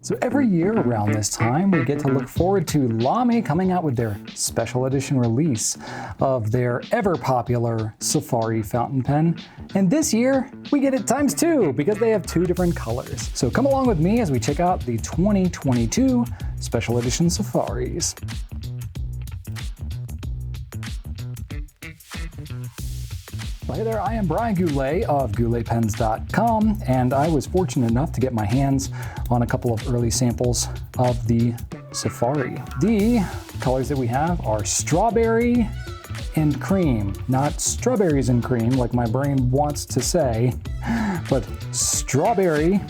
So every year around this time, we get to look forward to LAMY coming out with their special edition release of their ever-popular Safari fountain pen. And this year, we get it ×2 because they have two different colors. So come along with me as we check out the 2022 special edition Safaris. Well, hey there, I am Brian Goulet of GouletPens.com, and I was fortunate enough to get my hands on a couple of early samples of the Safari. The colors that we have are strawberry and cream. Not strawberries and cream like my brain wants to say, but strawberry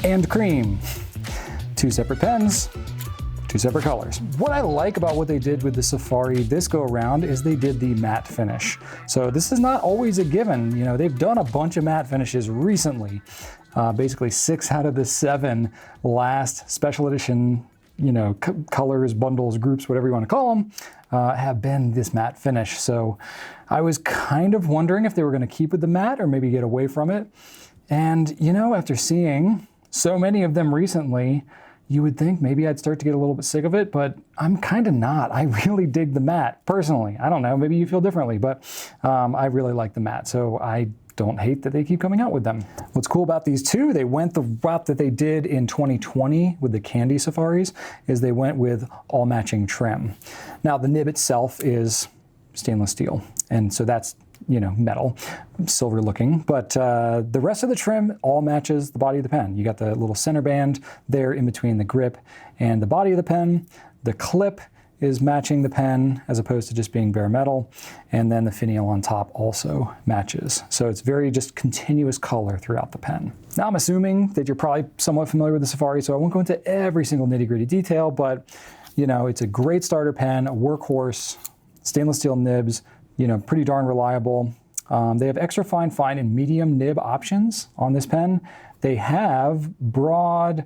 and cream. Two separate pens, two separate colors. What I like about what they did with the Safari this go around is they did the matte finish. So this is not always a given. You know, they've done a bunch of matte finishes recently. Basically 6 out of the 7 last special edition, colors, bundles, groups, whatever you want to call them, have been this matte finish. So I was kind of wondering if they were going to keep with the matte or maybe get away from it. And after seeing so many of them recently, you would think maybe I'd start to get a little bit sick of it, but I'm kind of not. I really dig the matte, personally. I don't know, maybe you feel differently, but I really like the matte, so I don't hate that they keep coming out with them. What's cool about these two, they went the route that they did in 2020 with the Candy Safaris, is they went with all matching trim. Now, the nib itself is stainless steel, and so that's metal, silver looking, but the rest of the trim all matches the body of the pen. You got the little center band there in between the grip and the body of the pen. The clip is matching the pen as opposed to just being bare metal. And then the finial on top also matches. So it's very just continuous color throughout the pen. Now I'm assuming that you're probably somewhat familiar with the Safari, so I won't go into every single nitty-gritty detail, but it's a great starter pen, a workhorse, stainless steel nibs, pretty darn reliable. They have extra fine, and medium nib options on this pen. They have broad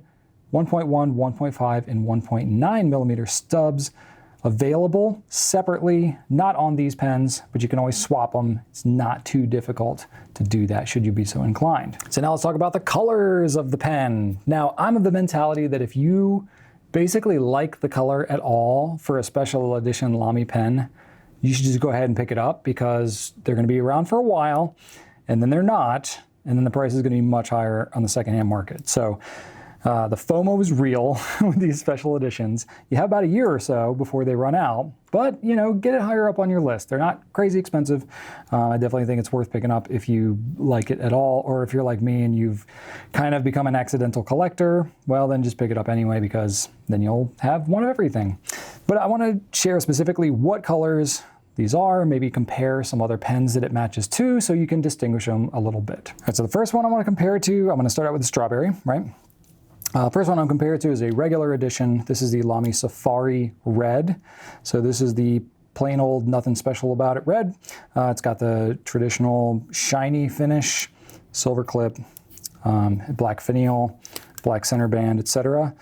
1.1, 1.5, and 1.9 millimeter stubs available separately, not on these pens, but you can always swap them. It's not too difficult to do that should you be so inclined. So now let's talk about the colors of the pen. Now, I'm of the mentality that if you basically like the color at all for a special edition LAMY pen, you should just go ahead and pick it up because they're going to be around for a while, and then they're not, and then the price is going to be much higher on the secondhand market. So the FOMO is real with these special editions. You have about a year or so before they run out, but get it higher up on your list. They're not crazy expensive. I definitely think it's worth picking up if you like it at all, or if you're like me and you've kind of become an accidental collector, well then just pick it up anyway because then you'll have one of everything. But I want to share specifically what colors these are, maybe compare some other pens that it matches to so you can distinguish them a little bit. All right, so the first one I want to compare it to, I'm going to start out with the strawberry, right? First one I'm comparing to is a regular edition. This is the LAMY Safari Red. So this is the plain old, nothing special about it red. It's got the traditional shiny finish, silver clip, black finial, black center band, etc.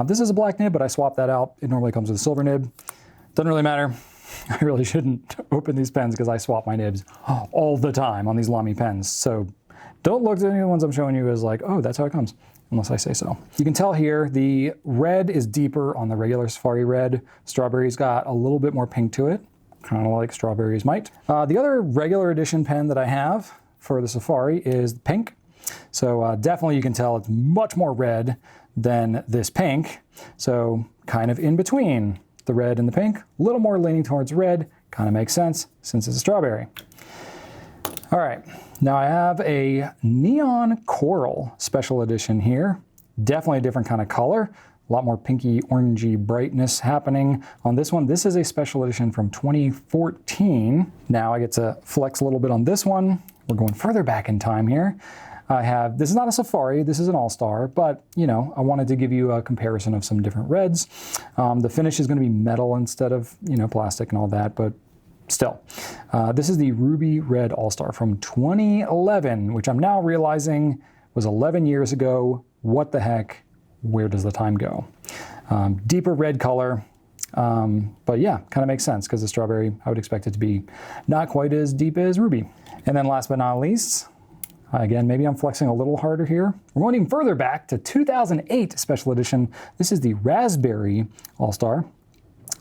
This is a black nib, but I swapped that out. It normally comes with a silver nib. Doesn't really matter. I really shouldn't open these pens because I swap my nibs all the time on these LAMY pens. So don't look at any of the ones I'm showing you as like, oh, that's how it comes, unless I say so. You can tell here the red is deeper on the regular Safari red. Strawberry's got a little bit more pink to it, kind of like strawberries might. The other regular edition pen that I have for the Safari is pink. So definitely you can tell it's much more red than this pink. So kind of in between the red and the pink, a little more leaning towards red, kind of makes sense since it's a strawberry. All right, now I have a neon coral special edition here. Definitely a different kind of color, a lot more pinky orangey brightness happening on this one. This is a special edition from 2014. Now I get to flex a little bit on this one. We're going further back in time here. This is not a Safari, this is an All-Star, but I wanted to give you a comparison of some different reds. The finish is going to be metal instead of plastic and all that, but still. This is the Ruby Red All-Star from 2011, which I'm now realizing was 11 years ago. What the heck? Where does the time go? Deeper red color, but yeah, kind of makes sense because the strawberry, I would expect it to be not quite as deep as Ruby. And then last but not least, Again, maybe I'm flexing a little harder here. We're going even further back to 2008 special edition. This is the Raspberry All-Star.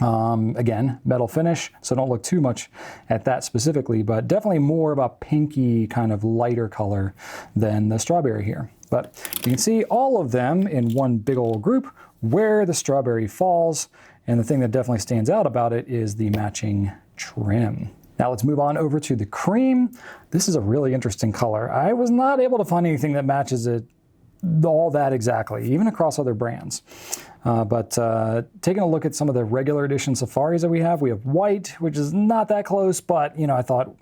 Again, metal finish, so don't look too much at that specifically, but definitely more of a pinky kind of lighter color than the strawberry here. But you can see all of them in one big old group where the strawberry falls, and the thing that definitely stands out about it is the matching trim. Now let's move on over to the cream. This is a really interesting color. I was not able to find anything that matches it all that exactly, even across other brands. But taking a look at some of the regular edition Safaris that we have white, which is not that close, but you know, I thought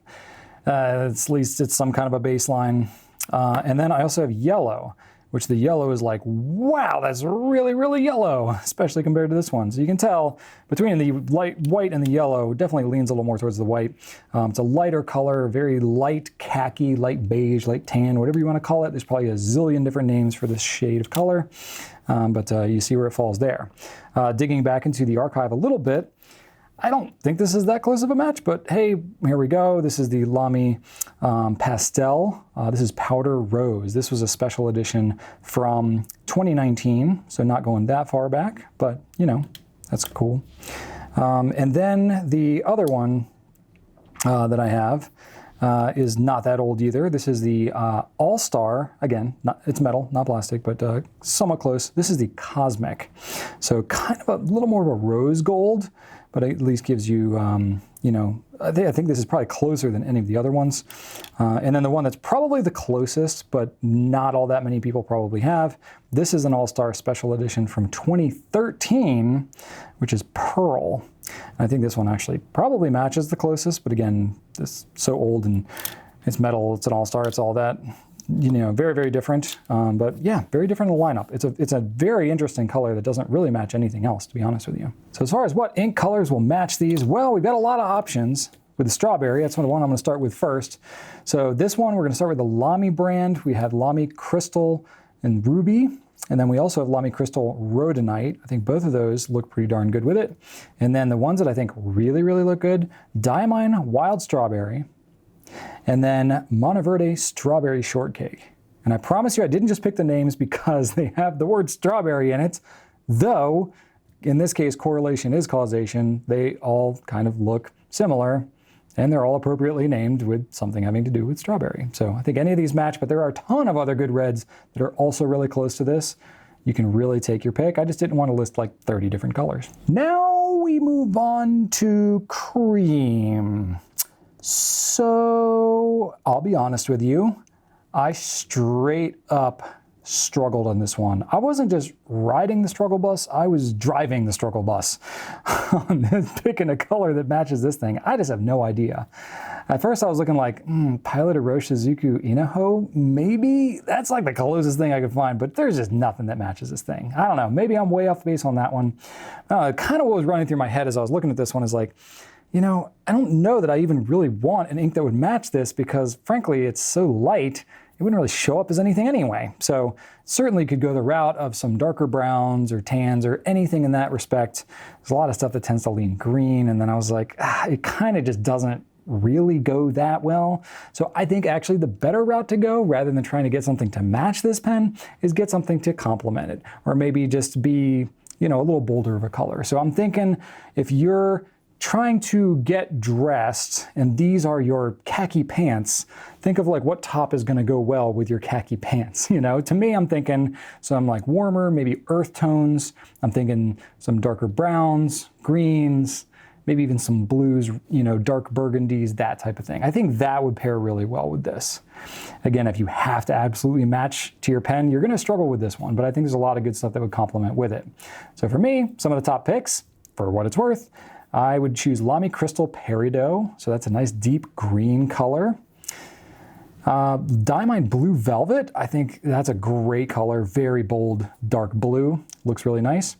at least it's some kind of a baseline. And then I also have yellow, which the yellow is like, wow, that's really, really yellow, especially compared to this one. So you can tell between the light white and the yellow, definitely leans a little more towards the white. It's a lighter color, very light khaki, light beige, light tan, whatever you want to call it. There's probably a zillion different names for this shade of color, but you see where it falls there. Digging back into the archive a little bit, I don't think this is that close of a match, but hey, here we go. This is the LAMY Pastel. This is Powder Rose. This was a special edition from 2019, so not going that far back, but you know, that's cool. And then the other one that I have is not that old either. This is the All-Star. Again, it's metal, not plastic, but somewhat close. This is the Cosmic. So kind of a little more of a rose gold, but at least gives you, you know, I think this is probably closer than any of the other ones. And then the one that's probably the closest, but not all that many people probably have. This is an All-Star Special Edition from 2013, which is Pearl. And I think this one actually probably matches the closest, but again, this is so old and it's metal, it's an All-Star, it's all that. You know, very, very different, but yeah, very different in the lineup. It's a very interesting color that doesn't really match anything else, to be honest with you. So as far as what ink colors will match these, well, we've got a lot of options with the strawberry. That's the one I'm going to start with first. So this one, we're going to start with the LAMY brand. We have LAMY Crystal and Ruby, and then we also have LAMY Crystal Rhodonite. I think both of those look pretty darn good with it. And then the ones that I think really, really look good, Diamine Wild Strawberry, and then Monteverde Strawberry Shortcake. And I promise you I didn't just pick the names because they have the word strawberry in it, though in this case correlation is causation. They all kind of look similar and they're all appropriately named with something having to do with strawberry. So I think any of these match, but there are a ton of other good reds that are also really close to this. You can really take your pick. I just didn't want to list like 30 different colors. Now we move on to cream. So I'll be honest with you, I straight up struggled on this one. I wasn't just riding the struggle bus, I was driving the struggle bus on picking a color that matches this thing. I just have no idea. At first I was looking like, Pilot Iroshizuku Inaho, maybe? That's like the closest thing I could find, but there's just nothing that matches this thing. I don't know, maybe I'm way off base on that one. Kind of what was running through my head as I was looking at this one is like, you know, I don't know that I even really want an ink that would match this because frankly, it's so light, it wouldn't really show up as anything anyway. So certainly could go the route of some darker browns or tans or anything in that respect. There's a lot of stuff that tends to lean green. And then I was like, it kind of just doesn't really go that well. So I think actually the better route to go rather than trying to get something to match this pen is get something to complement it or maybe just be, you know, a little bolder of a color. So I'm thinking if you're trying to get dressed and these are your khaki pants, think of like what top is going to go well with your khaki pants. You know, to me, I'm thinking some like warmer, maybe earth tones. I'm thinking some darker browns, greens, maybe even some blues, you know, dark burgundies, that type of thing. I think that would pair really well with this. Again, if you have to absolutely match to your pen, you're going to struggle with this one, but I think there's a lot of good stuff that would complement with it. So for me, some of the top picks, for what it's worth, I would choose LAMY Crystal Peridot, so that's a nice deep green color. Diamine Blue Velvet, I think that's a great color, very bold, dark blue, looks really nice.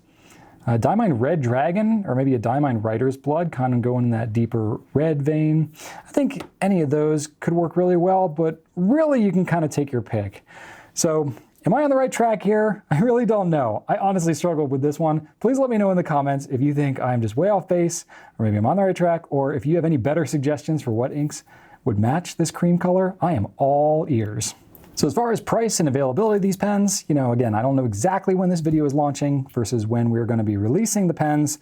Diamine Red Dragon, or maybe a Diamine Writer's Blood, kind of going in that deeper red vein. I think any of those could work really well, but really you can kind of take your pick. So am I on the right track here? I really don't know. I honestly struggled with this one. Please let me know in the comments if you think I'm just way off base, or maybe I'm on the right track, or if you have any better suggestions for what inks would match this cream color. I am all ears. So as far as price and availability of these pens, again, I don't know exactly when this video is launching versus when we're going to be releasing the pens,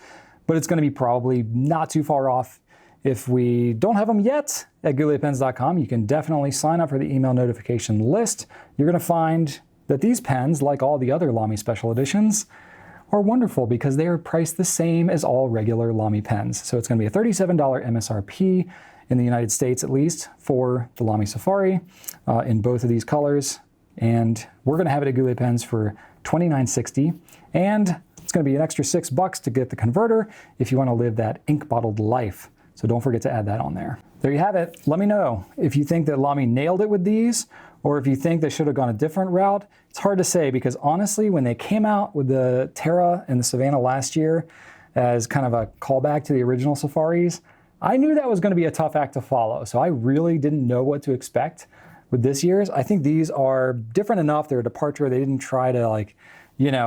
but it's going to be probably not too far off. If we don't have them yet at gouletpens.com, you can definitely sign up for the email notification list. You're going to find that these pens, like all the other LAMY special editions, are wonderful because they are priced the same as all regular LAMY pens. So it's going to be a $37 MSRP in the United States, at least, for the LAMY Safari in both of these colors. And we're going to have it at Goulet Pens for $29.60. And it's going to be an extra $6 to get the converter if you want to live that ink bottled life. So don't forget to add that on there. There you have it. Let me know if you think that LAMY nailed it with these, or if you think they should have gone a different route. It's hard to say because honestly, when they came out with the Terra and the Savannah last year as kind of a callback to the original Safaris, I knew that was going to be a tough act to follow. So I really didn't know what to expect with this year's. I think these are different enough. They're a departure. They didn't try to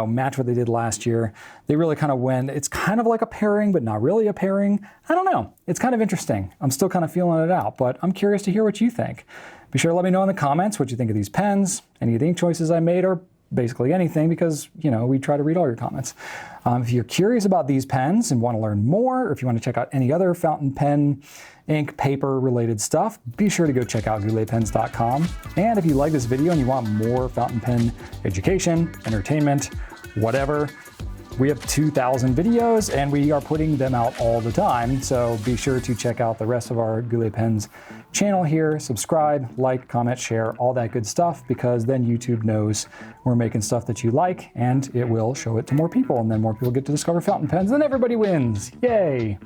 match what they did last year. They really kind of went, it's kind of like a pairing, but not really a pairing. I don't know. It's kind of interesting. I'm still kind of feeling it out, but I'm curious to hear what you think. Be sure to let me know in the comments what you think of these pens, any of the ink choices I made, or basically anything, because we try to read all your comments. If you're curious about these pens and want to learn more, or if you want to check out any other fountain pen, ink, paper related stuff, be sure to go check out gouletpens.com. And if you like this video and you want more fountain pen education, entertainment, whatever, we have 2,000 videos and we are putting them out all the time. So be sure to check out the rest of our Goulet Pens channel here, subscribe, like, comment, share, all that good stuff, because then YouTube knows we're making stuff that you like and it will show it to more people, and then more people get to discover fountain pens and everybody wins. Yay.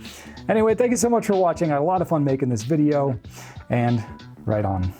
Anyway, thank you so much for watching. I had a lot of fun making this video, and right on.